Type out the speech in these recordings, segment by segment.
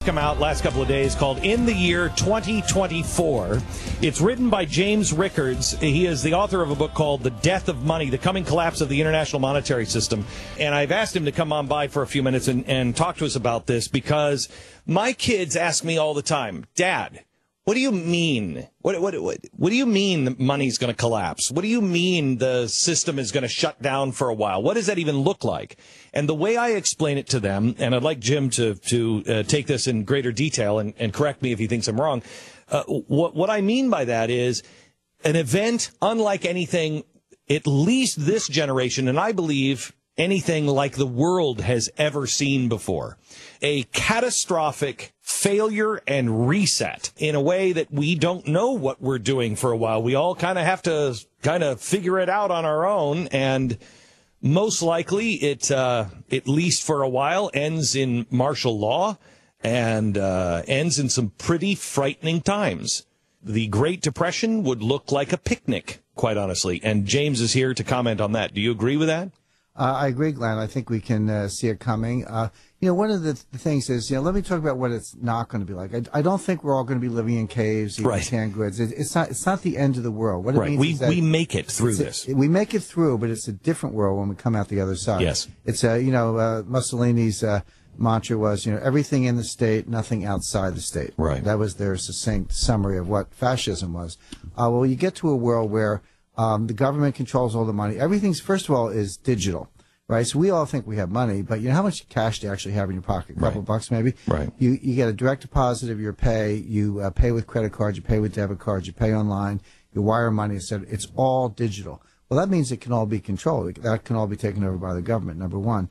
Come out last couple of days called In the Year 2024. It's written by James Rickards. He is the author of a book called The Death of Money, The Coming Collapse of the International Monetary System. And I've asked him to come on by for a few minutes and talk to us about this because my kids ask me all the time, Dad, what do you mean? What do you mean the money's going to collapse? What do you mean the system is going to shut down for a while? What does that even look like? And the way I explain it to them, and I'd like Jim to take this in greater detail and correct me if he thinks I'm wrong. What I mean by that is an event unlike anything, at least this generation, and I believe anything like the world has ever seen before. A catastrophic failure and reset in a way that we don't know what we're doing for a while. We all kind of have to figure it out on our own, and most likely it, at least for a while, ends in martial law and ends in some pretty frightening times. The Great Depression would look like a picnic, quite honestly, and James is here to comment on that. Do you agree with that? I agree, Glenn. I think we can see it coming. One of the things is, let me talk about what it's not going to be like. I don't think we're all going to be living in caves, eating canned goods. It's not the end of the world. What it means is that we make it through this. We make it through, but it's a different world when we come out the other side. Yes. It's, Mussolini's mantra was, everything in the state, nothing outside the state. Right. That was their succinct summary of what fascism was. Well, you get to a world where the government controls all the money. Everything's, first of all, is digital, right? So we all think we have money, but how much cash do you actually have in your pocket? A couple bucks maybe? Right. You get a direct deposit of your pay. You pay with credit cards. You pay with debit cards. You pay online. You wire money, etc. It's all digital. Well, that means it can all be controlled. That can all be taken over by the government, number one.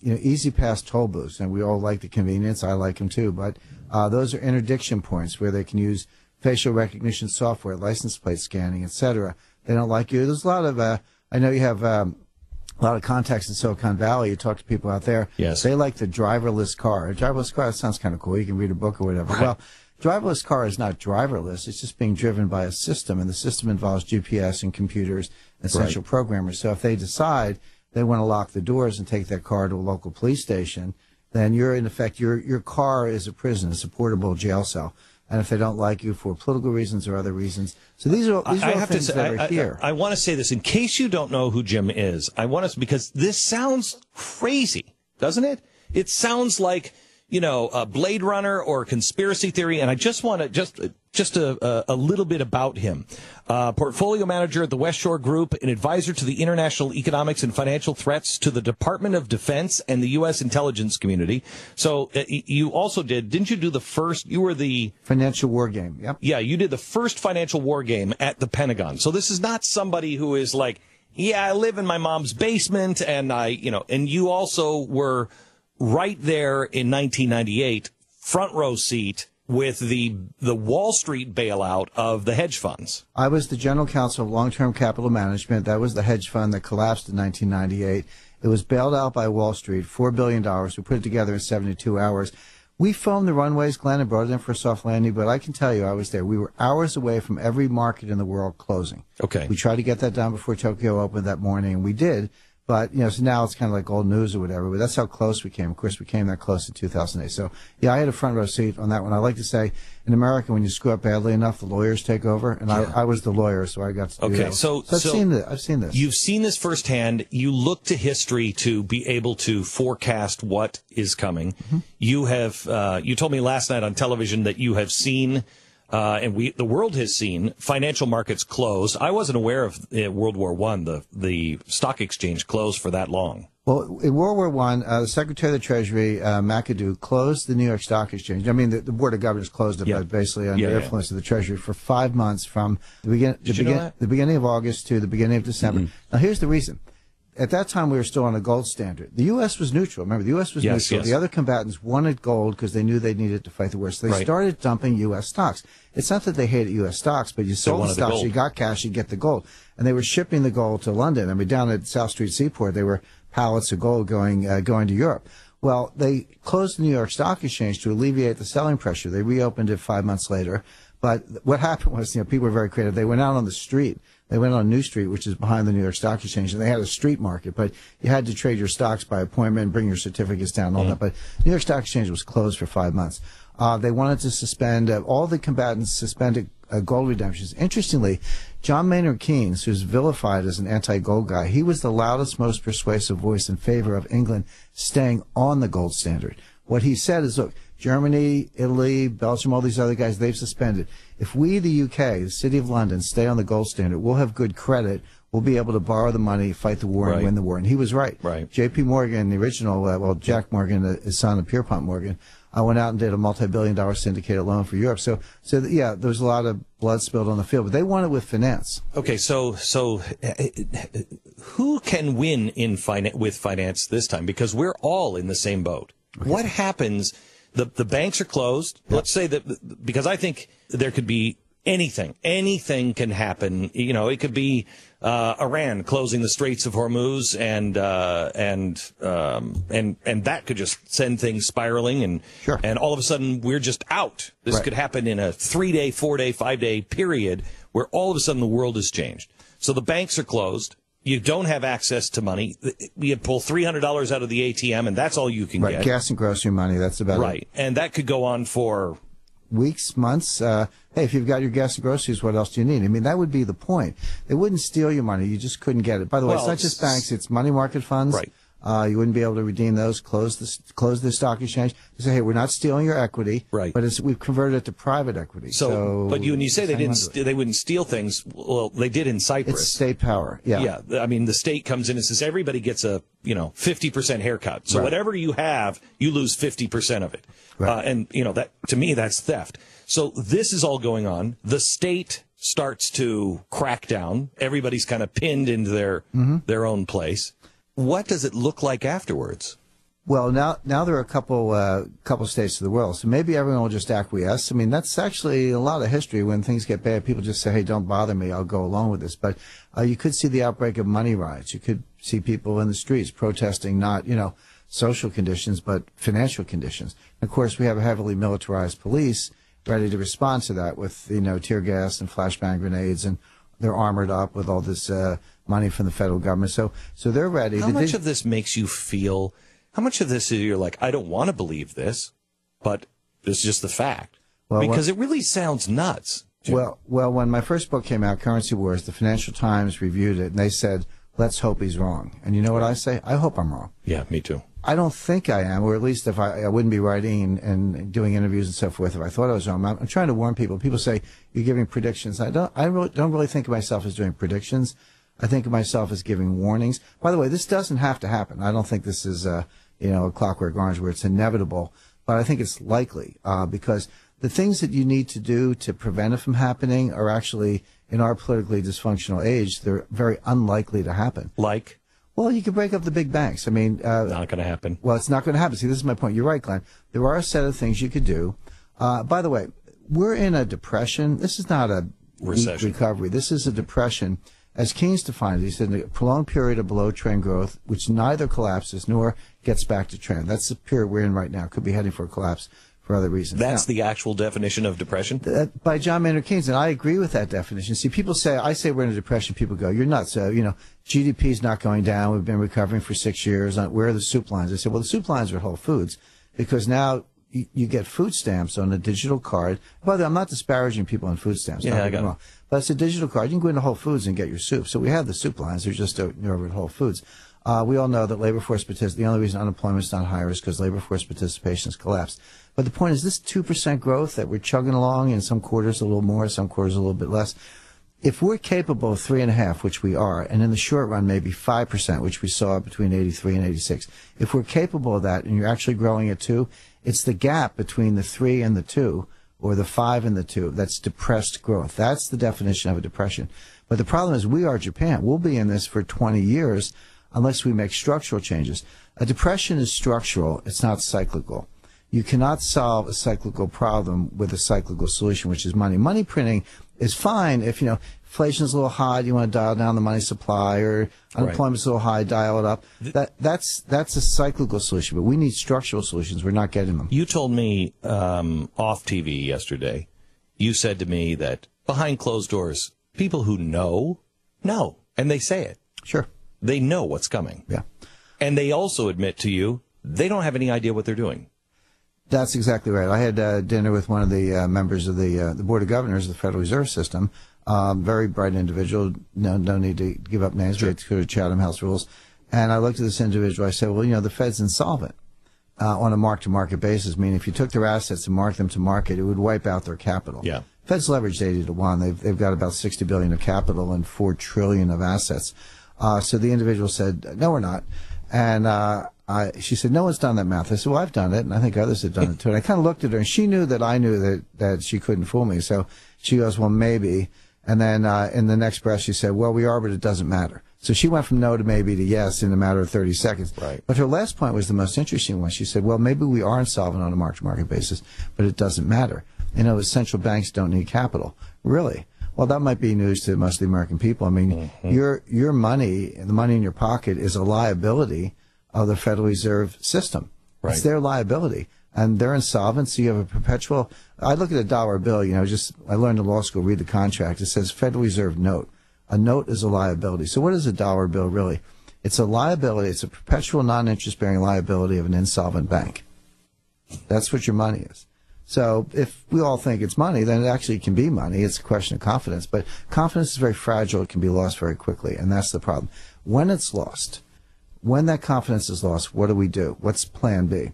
Easy pass toll booths, and we all like the convenience. I like them too, but those are interdiction points where they can use facial recognition software, license plate scanning, etc. They don't like you. There's a lot of, I know you have a lot of contacts in Silicon Valley. You talk to people out there. Yes. They like the driverless car. A driverless car, that sounds kind of cool. You can read a book or whatever. Right. Well, driverless car is not driverless. It's just being driven by a system, and the system involves GPS and computers and central programmers. So if they decide they want to lock the doors and take that car to a local police station, then you're, in effect, your car is a prison. It's a portable jail cell. And if they don't like you for political reasons or other reasons. So these are all things that are here. I want to say this, in case you don't know who Jim is, because this sounds crazy, doesn't it? It sounds like, a Blade Runner or a conspiracy theory, and I just want to, just a little bit about him. Portfolio manager at the West Shore Group, an advisor to the international economics and financial threats to the Department of Defense and the U.S. intelligence community. So you also didn't you do the first, you were the... Financial war game, yep. Yeah, you did the first financial war game at the Pentagon. So this is not somebody who is like, I live in my mom's basement, and and you also were right there in 1998, front row seat with the Wall Street bailout of the hedge funds. I was the general counsel of long-term capital management. That was the hedge fund that collapsed in 1998. It was bailed out by Wall Street, $4 billion. We put it together in 72 hours. We filmed the runways, Glenn, and brought it in for a soft landing, but I can tell you I was there. We were hours away from every market in the world closing. Okay. We tried to get that done before Tokyo opened that morning, and we did. But, so now it's kind of like old news or whatever, but that's how close we came. Of course, we came that close in 2008. So, I had a front row seat on that one. I like to say, in America, when you screw up badly enough, the lawyers take over, and I was the lawyer, so I got to do that. Okay, so I've seen this. You've seen this firsthand. You look to history to be able to forecast what is coming. Mm-hmm. You have, you told me last night on television that you have seen, and the world has seen financial markets close. I wasn't aware of World War I, the stock exchange closed for that long. Well, in World War I, the Secretary of the Treasury, McAdoo, closed the New York Stock Exchange. I mean, the Board of Governors closed it, but basically under influence of the Treasury for 5 months from the beginning of August to the beginning of December. Mm-hmm. Now, here's the reason. At that time, we were still on a gold standard. The U.S. was neutral. Remember, the U.S. was neutral. Yes. The other combatants wanted gold because they knew they needed to fight the war. So they started dumping U.S. stocks. It's not that they hated U.S. stocks, but you sold the stocks, you got cash, you get the gold. And they were shipping the gold to London. I mean, down at South Street Seaport, they were pallets of gold going to Europe. Well, they closed the New York Stock Exchange to alleviate the selling pressure. They reopened it 5 months later. But what happened was, people were very creative. They went out on the street. They went on New Street, which is behind the New York Stock Exchange, and they had a street market, but you had to trade your stocks by appointment, bring your certificates down, all that. But New York Stock Exchange was closed for 5 months. They wanted to suspend, all the combatants suspended gold redemptions. Interestingly, John Maynard Keynes, who's vilified as an anti-gold guy, he was the loudest, most persuasive voice in favor of England staying on the gold standard. What he said is, look, Germany, Italy, Belgium, all these other guys, they've suspended. If we, the UK, the City of London, stay on the gold standard, we'll have good credit. We'll be able to borrow the money, fight the war, and win the war. And he was right. J.P. Morgan, the original, Jack Morgan, his son, Pierpont Morgan, went out and did a multi-billion-dollar syndicated loan for Europe. So yeah, there was a lot of blood spilled on the field, but they won it with finance. Okay, so who can win with finance this time? Because we're all in the same boat. Okay. What happens? The banks are closed. Yep. Let's say that, because I think there could be anything can happen. You know, it could be Iran closing the Straits of Hormuz, and that could just send things spiraling, and all of a sudden we're just out. This could happen in a 3-day, 4-day, 5-day period where all of a sudden the world has changed. So the banks are closed. You don't have access to money. You pull $300 out of the ATM, and that's all you can get. Gas and grocery money, that's about it. Right, and that could go on for weeks, months. Hey, if you've got your gas and groceries, what else do you need? I mean, that would be the point. They wouldn't steal your money. You just couldn't get it. By the way, it's not just banks. It's money market funds. Right. You wouldn't be able to redeem those, close the stock exchange. They say, hey, we're not stealing your equity, right? But we've converted it to private equity. But when you say they wouldn't steal things, well, they did in Cyprus. It's state power. Yeah. I mean, the state comes in and says everybody gets a 50% haircut. So whatever you have, you lose 50% of it. Right. And that, to me, that's theft. So this is all going on. The state starts to crack down. Everybody's kind of pinned into their own place. What does it look like afterwards? Well, now there are a couple states of the world, so maybe everyone will just acquiesce. I mean, that's actually a lot of history. When things get bad, people just say, hey, don't bother me, I'll go along with this. But you could see the outbreak of money riots. You could see people in the streets protesting not, social conditions, but financial conditions. And of course, we have a heavily militarized police ready to respond to that with, tear gas and flashbang grenades, and they're armored up with all this money from the federal government. So they're ready. How much of this makes you feel, how much of this is you're like, I don't want to believe this, but it's just the fact? Well, because it really sounds nuts. Well, when my first book came out, Currency Wars, the Financial Times reviewed it, and they said, let's hope he's wrong. And you know what I say? I hope I'm wrong. Yeah, me too. I don't think I am, or at least if I wouldn't be writing and doing interviews and so forth if I thought I was wrong. I'm trying to warn people. People say, you're giving predictions. I don't really think of myself as doing predictions. I think of myself as giving warnings. By the way, this doesn't have to happen. I don't think this is a Clockwork Orange where it's inevitable, but I think it's likely because the things that you need to do to prevent it from happening are actually, in our politically dysfunctional age, they're very unlikely to happen. Like? Well, you could break up the big banks. I mean, not going to happen. Well, it's not going to happen. See, this is my point. You're right, Glenn. There are a set of things you could do. By the way, we're in a depression. This is not a recession recovery. This is a depression. As Keynes defined it, he said, a prolonged period of below-trend growth, which neither collapses nor gets back to trend. That's the period we're in right now. Could be heading for a collapse for other reasons. That's the actual definition of depression? By John Maynard Keynes, and I agree with that definition. See, people say, I say we're in a depression, people go, you're nuts. GDP's not going down. We've been recovering for 6 years. Where are the soup lines? I said, well, the soup lines are at Whole Foods because now you get food stamps on a digital card. By the way, I'm not disparaging people on food stamps. Yeah, I got it. But it's a digital card. You can go into Whole Foods and get your soup. So we have the soup lines. They're just over at Whole Foods. We all know that labor force the only reason unemployment is not higher is because labor force participation has collapsed. But the point is this 2% growth that we're chugging along, in some quarters a little more, some quarters a little bit less. If we're capable of 3.5%, which we are, and in the short run maybe 5%, which we saw between 83 and 86, if we're capable of that and you're actually growing at 2%, it's the gap between the 3 and the 2, or the 5 and the 2, that's depressed growth. That's the definition of a depression. But the problem is we are Japan. We'll be in this for 20 years unless we make structural changes. A depression is structural. It's not cyclical. You cannot solve a cyclical problem with a cyclical solution, which is money. Money printing is fine if, inflation's a little high, you want to dial down the money supply, or unemployment's a little high, dial it up. That's a cyclical solution, but we need structural solutions. We're not getting them. You told me off TV yesterday, you said to me that behind closed doors, people who know No. And they say it. Sure. They know what's coming. Yeah. And they also admit to you they don't have any idea what they're doing. That's exactly right. I had dinner with one of the members of the Board of Governors of the Federal Reserve System. Very bright individual. No need to give up names. Sure. We had to go to Chatham House rules. And I looked at this individual. I said, well, the Fed's insolvent on a mark-to-market basis, meaning if you took their assets and marked them to market, it would wipe out their capital. Yeah. Fed's leveraged 80 to 1. They've got about $60 billion of capital and $4 trillion of assets. So the individual said, no, we're not. And she said, no one's done that math. I said, well, I've done it, and I think others have done it too. And I kind of looked at her, and she knew that I knew that she couldn't fool me. So she goes, well, maybe. And then in the next breath, she said, well, we are, but it doesn't matter. So she went from no to maybe to yes in a matter of 30 seconds. Right. But her last point was the most interesting one. She said, well, maybe we are insolvent on a mark-to-market basis, but it doesn't matter. Central banks don't need capital. Really? Well, that might be news to most of the American people. I mean, your money, the money in your pocket, is a liability of the Federal Reserve System. Right. It's their liability. And they're insolvent, so you have a perpetual... I look at a dollar bill, I learned in law school, read the contract. It says Federal Reserve note. A note is a liability. So what is a dollar bill really? It's a liability. It's a perpetual non-interest-bearing liability of an insolvent bank. That's what your money is. So if we all think it's money, then it actually can be money. It's a question of confidence. But confidence is very fragile. It can be lost very quickly, and that's the problem. When it's lost, when that confidence is lost, what do we do? What's plan B?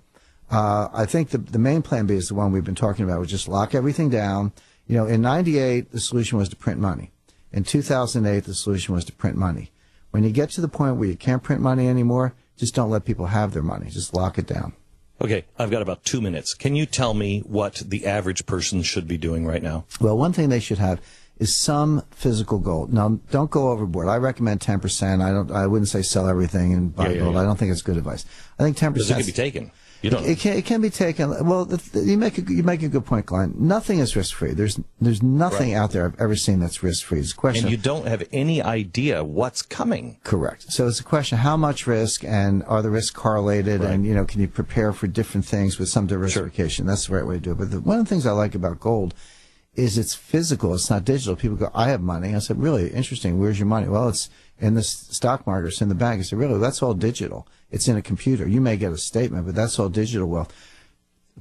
I think the main plan B is the one we've been talking about, which is lock everything down. In 98, the solution was to print money. In 2008, the solution was to print money. When you get to the point where you can't print money anymore, just don't let people have their money. Just lock it down. Okay, I've got about 2 minutes. Can you tell me what the average person should be doing right now? Well, one thing they should have is some physical gold. Now, don't go overboard. I recommend 10%. I wouldn't say sell everything and buy gold. I don't think it's good advice. I think 10%. Because it could be taken. You don't. It can be taken. Well, you make a good point, Glenn. Nothing is risk free. There's nothing out there I've ever seen that's risk free. It's a question. And you don't have any idea what's coming. Correct. So it's a question: how much risk, and are the risks correlated? Right. And can you prepare for different things with some diversification? Sure. That's the right way to do it. But one of the things I like about gold is it's physical. It's not digital. People go, I have money. I said, really interesting. Where's your money? Well, it's in the stock market. It's in the bank. I said, really? That's all digital. It's in a computer. You may get a statement, but that's all digital wealth.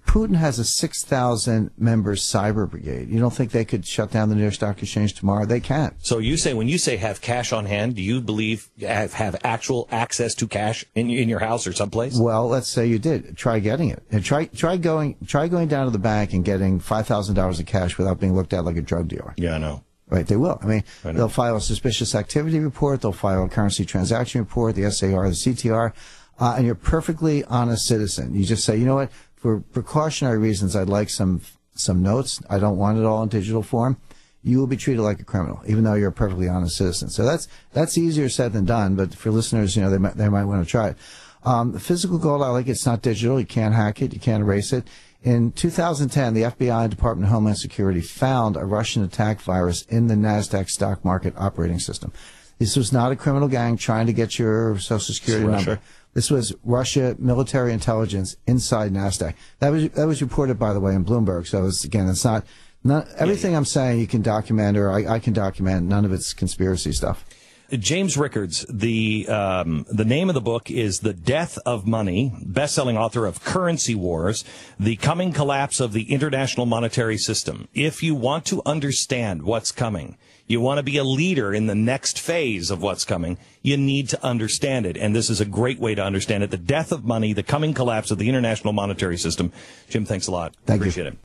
Putin has a 6,000 members cyber brigade. You don't think they could shut down the New York Stock Exchange tomorrow? They can't. So when you say have cash on hand, do you believe have actual access to cash in your house or someplace? Well, let's say you did. Try getting it. And try going down to the bank and getting $5,000 of cash without being looked at like a drug dealer. Yeah, I know. Right, they will. They'll file a suspicious activity report. They'll file a currency transaction report, the SAR, the CTR, and you're a perfectly honest citizen. You just say, you know what, for precautionary reasons, I'd like some notes. I don't want it all in digital form. You will be treated like a criminal, even though you're a perfectly honest citizen. So that's easier said than done. But for listeners, they might want to try it. The physical gold, I like it. It's not digital. You can't hack it. You can't erase it. In 2010, the FBI and Department of Homeland Security found a Russian attack virus in the NASDAQ stock market operating system. This was not a criminal gang trying to get your Social Security number. This was Russia military intelligence inside NASDAQ. That was reported, by the way, in Bloomberg. So it's not everything I'm saying you can document, or I can document. None of it's conspiracy stuff. James Rickards, the name of the book is The Death of Money, best-selling author of Currency Wars, The Coming Collapse of the International Monetary System. If you want to understand what's coming, you want to be a leader in the next phase of what's coming, you need to understand it. And this is a great way to understand it. The Death of Money, The Coming Collapse of the International Monetary System. Jim, thanks a lot. Thank you. Appreciate it.